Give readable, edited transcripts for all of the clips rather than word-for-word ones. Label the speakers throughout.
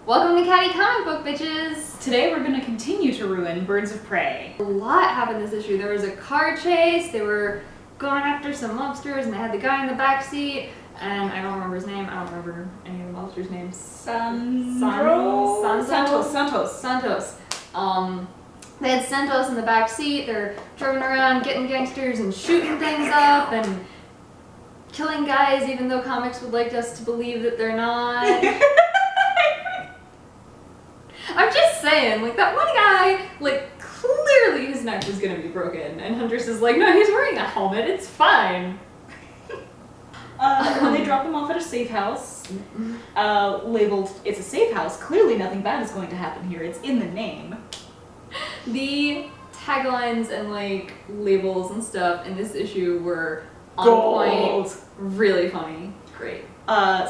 Speaker 1: Welcome to Catty Comic Book, bitches!
Speaker 2: Today we're going to continue to ruin Birds of Prey.
Speaker 1: A lot happened this issue. There was a car chase, they were going after some lobsters, and they had the guy in the back seat, and I don't remember his name. I don't remember any of the lobsters' names. Santos. They had Santos in the back seat. They're driving around, getting gangsters and shooting things up and killing guys, even though comics would like us to believe that they're not. I'm just saying, like, that one guy, like, clearly his neck was gonna be broken, and Huntress is like, no, he's wearing a helmet, it's fine.
Speaker 2: When they drop him off at a safe house, labeled, it's a safe house, clearly nothing bad is going to happen here, it's in the name.
Speaker 1: The taglines and, like, labels and stuff in this issue were on point, really funny, great.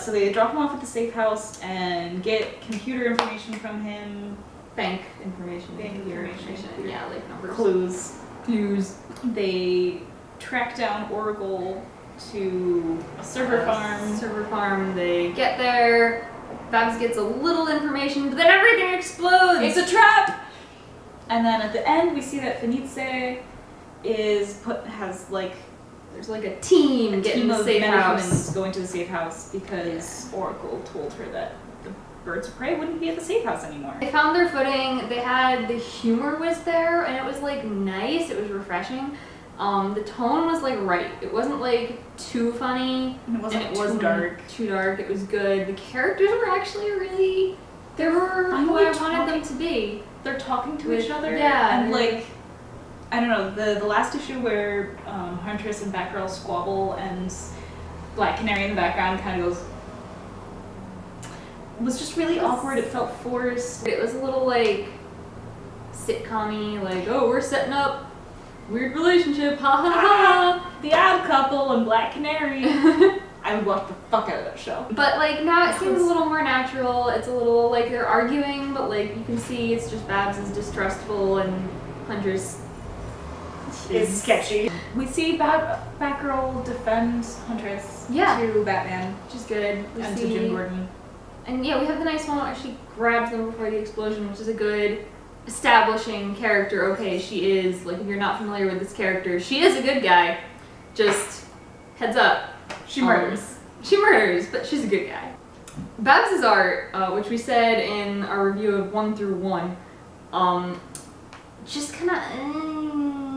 Speaker 2: So they drop him off at the safe house and get computer information from him.
Speaker 1: Bank information. Yeah, like numbers.
Speaker 2: Clues. They track down Oracle to a server farm. They
Speaker 1: get there. Babs gets a little information, but then everything explodes!
Speaker 2: It's a trap! And then at the end we see that Fenice has like...
Speaker 1: There's like a team getting the safe house.
Speaker 2: Going to the safe house because Oracle told her that the Birds of Prey wouldn't be at the safe house anymore.
Speaker 1: They found their footing. They had, the humor was there, and it was like nice. It was refreshing. The tone was like right. It wasn't like too funny.
Speaker 2: And it wasn't too dark.
Speaker 1: It was good. The characters were actually really, they were who I wanted them to be.
Speaker 2: They're talking to each other.
Speaker 1: Yeah.
Speaker 2: And like, I don't know, the last issue where Huntress and Batgirl squabble and Black Canary in the background kind of goes... was just really awkward, it felt forced.
Speaker 1: It was a little like sitcom-y, like, oh, we're setting up weird relationship, ha ha ha!
Speaker 2: The Odd Couple and Black Canary. I would watch the fuck out of that show.
Speaker 1: But like now it seems a little more natural, it's a little like they're arguing, but like you can see it's just Babs is distrustful and Huntress
Speaker 2: is sketchy. We see Batgirl defend Huntress to Batman.
Speaker 1: Which is good.
Speaker 2: And to Jim Gordon.
Speaker 1: And yeah, we have the nice moment where she grabs them before the explosion, which is a good establishing character. Okay, she is, like, if you're not familiar with this character, she is a good guy. Just heads up.
Speaker 2: She murders.
Speaker 1: She murders, but she's a good guy. Babs' art, which we said in our review of 1 through 1, just kind of,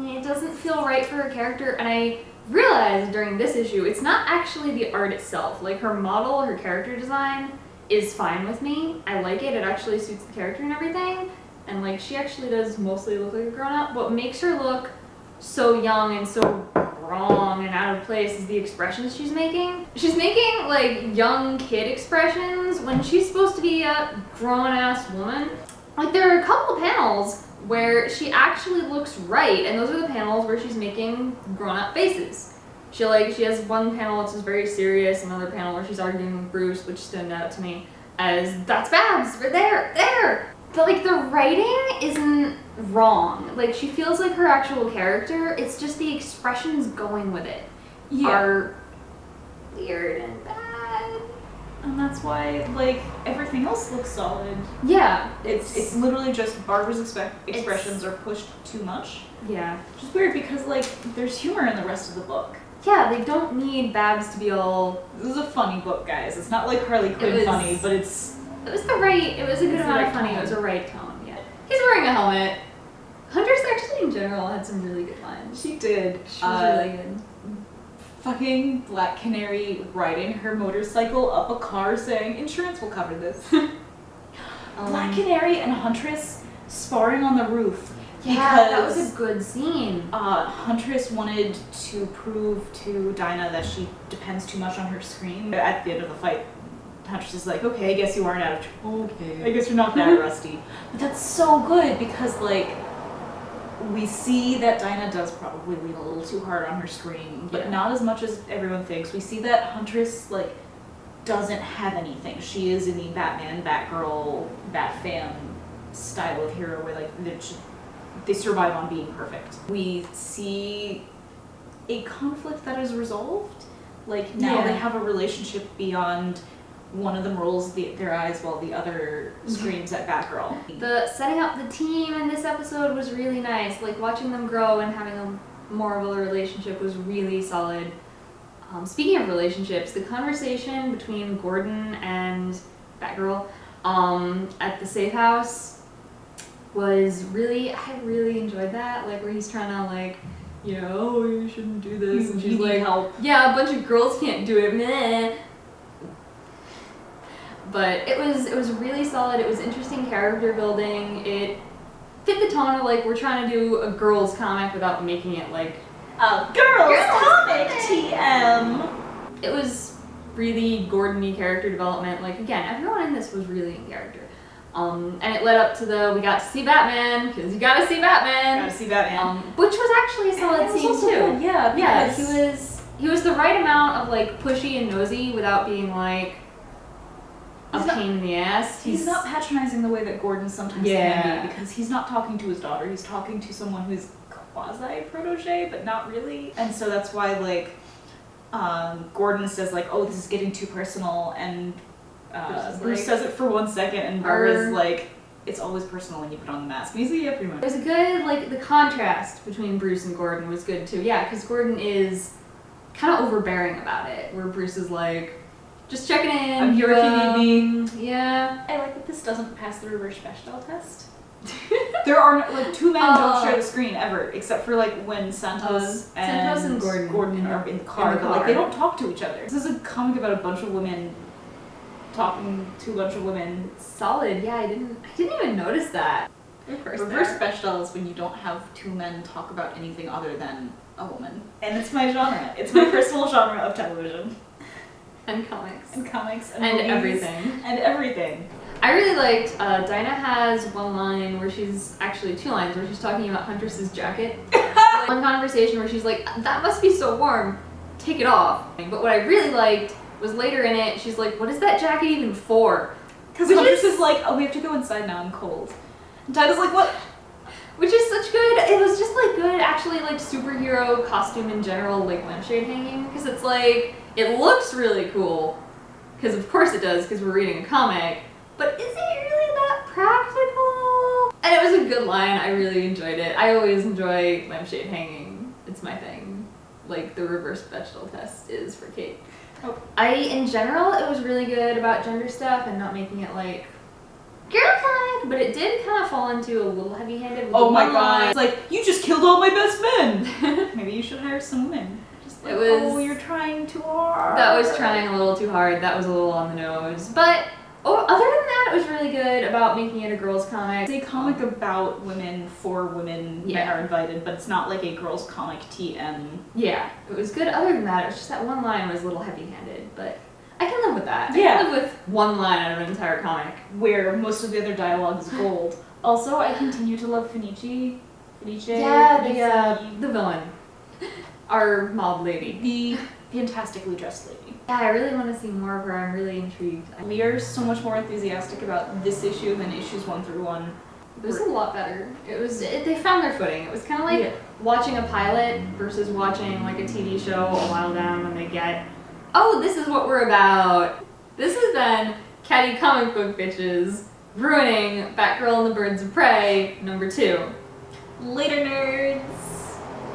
Speaker 1: it doesn't feel right for her character, and I realized during this issue, it's not actually the art itself. Like, her model, her character design is fine with me. I like it, it actually suits the character and everything, and like, she actually does mostly look like a grown-up. What makes her look so young and so wrong and out of place is the expressions she's making. She's making, like, young kid expressions when she's supposed to be a grown-ass woman. Like, there are a couple panels where she actually looks right, and those are the panels where she's making grown-up faces. She has one panel which is very serious, another panel where she's arguing with Bruce, which stood out to me as, that's Babs, right there! But like, the writing isn't wrong. Like, she feels like her actual character, it's just the expressions going with it are weird and bad.
Speaker 2: And that's why, like, everything else looks solid.
Speaker 1: Yeah.
Speaker 2: It's literally just Barbara's expressions are pushed too much.
Speaker 1: Yeah.
Speaker 2: Which is weird because, like, there's humor in the rest of the book.
Speaker 1: Yeah, they don't need Babs to be all...
Speaker 2: This is a funny book, guys. It's not like Harley Quinn funny, but it's...
Speaker 1: It was a good amount of funny. It was a right tone, yeah. He's wearing a helmet. Huntress actually, in general, had some really good lines.
Speaker 2: She did.
Speaker 1: She was really good.
Speaker 2: Fucking Black Canary riding her motorcycle up a car saying, insurance will cover this. Black Canary and Huntress sparring on the roof.
Speaker 1: Yeah, that was a good scene.
Speaker 2: Huntress wanted to prove to Dinah that she depends too much on her scream. At the end of the fight, Huntress is like, okay, I guess you aren't out of... Okay. I guess you're not that rusty. But that's so good because, like, we see that Dinah does probably lean a little too hard on her scream, but not as much as everyone thinks. We see that Huntress, like, doesn't have anything. She is in the Batman, Batgirl, Batfam style of hero where, like, they survive on being perfect. We see a conflict that is resolved. Like, now they have a relationship beyond one of them rolls their eyes while the other screams at Batgirl.
Speaker 1: The setting up the team in this episode was really nice. Like watching them grow and having a more of a relationship was really solid. Speaking of relationships, the conversation between Gordon and Batgirl at the safe house was I really enjoyed that. Like where he's trying to like, you know, oh, you shouldn't do this, and she's like,
Speaker 2: help.
Speaker 1: Yeah, a bunch of girls can't do it, meh. But it was really solid. It was interesting character building. It fit the tone of like we're trying to do a girls comic without making it like
Speaker 2: a girls comic TM.
Speaker 1: It was really Gordon-y character development. Like again, everyone in this was really in character. And it led up to we got to see Batman, because you gotta see Batman.
Speaker 2: Gotta see Batman.
Speaker 1: Which was actually a solid scene too.
Speaker 2: Good. Yeah,
Speaker 1: he was the right amount of like pushy and nosy without being like a pain in the ass.
Speaker 2: He's not patronizing the way that Gordon sometimes can be, because he's not talking to his daughter. He's talking to someone who's quasi-protege, but not really. And so that's why like Gordon says like, oh, this is getting too personal, and Bruce says it for 1 second, and Barbara's like, it's always personal when you put on the mask. And he's like, yeah, pretty much.
Speaker 1: It was a good, like, the contrast between Bruce and Gordon was good too. Yeah, because Gordon is kind of overbearing about it, where Bruce is like, just checking in.
Speaker 2: I'm here if you need me.
Speaker 1: Yeah.
Speaker 2: I like that this doesn't pass the reverse Bechdel test. There are like two men don't share the screen ever, except for like when Santos and Gordon are in the car, but like they don't talk to each other. This is a comic about a bunch of women talking to a bunch of women.
Speaker 1: Solid. Yeah, I didn't even notice that.
Speaker 2: Reverse Bechdel is when you don't have two men talk about anything other than a woman. And it's my genre. It's my personal genre of television.
Speaker 1: And comics.
Speaker 2: And comics. And
Speaker 1: movies,
Speaker 2: everything. And everything.
Speaker 1: I really liked, Dinah has one line where she's, actually 2 lines, where she's talking about Huntress's jacket. One conversation where she's like, that must be so warm, take it off. But what I really liked was later in it, she's like, what is that jacket even for?
Speaker 2: Because Huntress is like, oh, we have to go inside now, I'm cold. And Dinah's like, what?
Speaker 1: Which is such good, it was just like good, actually like superhero costume in general, like lampshade hanging, because it's like, it looks really cool, because of course it does, because we're reading a comic, but is it really that practical? And it was a good line, I really enjoyed it. I always enjoy lampshade hanging, it's my thing. Like the reverse Bechdel test is for Kate. Oh. In general, it was really good about gender stuff and not making it like girl comic, but it did kind of fall into a little heavy-handed.
Speaker 2: Oh my god! It's like, you just killed all my best men! Maybe you should hire some women. Just like, oh, you're trying too hard.
Speaker 1: That was trying a little too hard. That was a little on the nose. But other than that, it was really good about making it a girls' comic.
Speaker 2: It's a comic about women for women. Men are invited, but it's not like a girls' comic TM.
Speaker 1: Yeah, it was good. Other than that, it was just that one line was a little heavy-handed, but I can live with that. I can live with one line out of an entire comic.
Speaker 2: Where most of the other dialogue is gold. Also, I continue to love Fenice.
Speaker 1: Yeah, the villain. Our mob lady.
Speaker 2: The fantastically dressed lady.
Speaker 1: Yeah, I really want to see more of her. I'm really intrigued.
Speaker 2: We are so much more enthusiastic about this issue than issues 1 through 1.
Speaker 1: It was a lot better. They found their footing. It was kind of like watching a pilot versus watching like a TV show a while down when they get, oh, this is what we're about. This has been Catty Comic Book Bitches ruining Batgirl and the Birds of Prey #2.
Speaker 2: Later, nerds!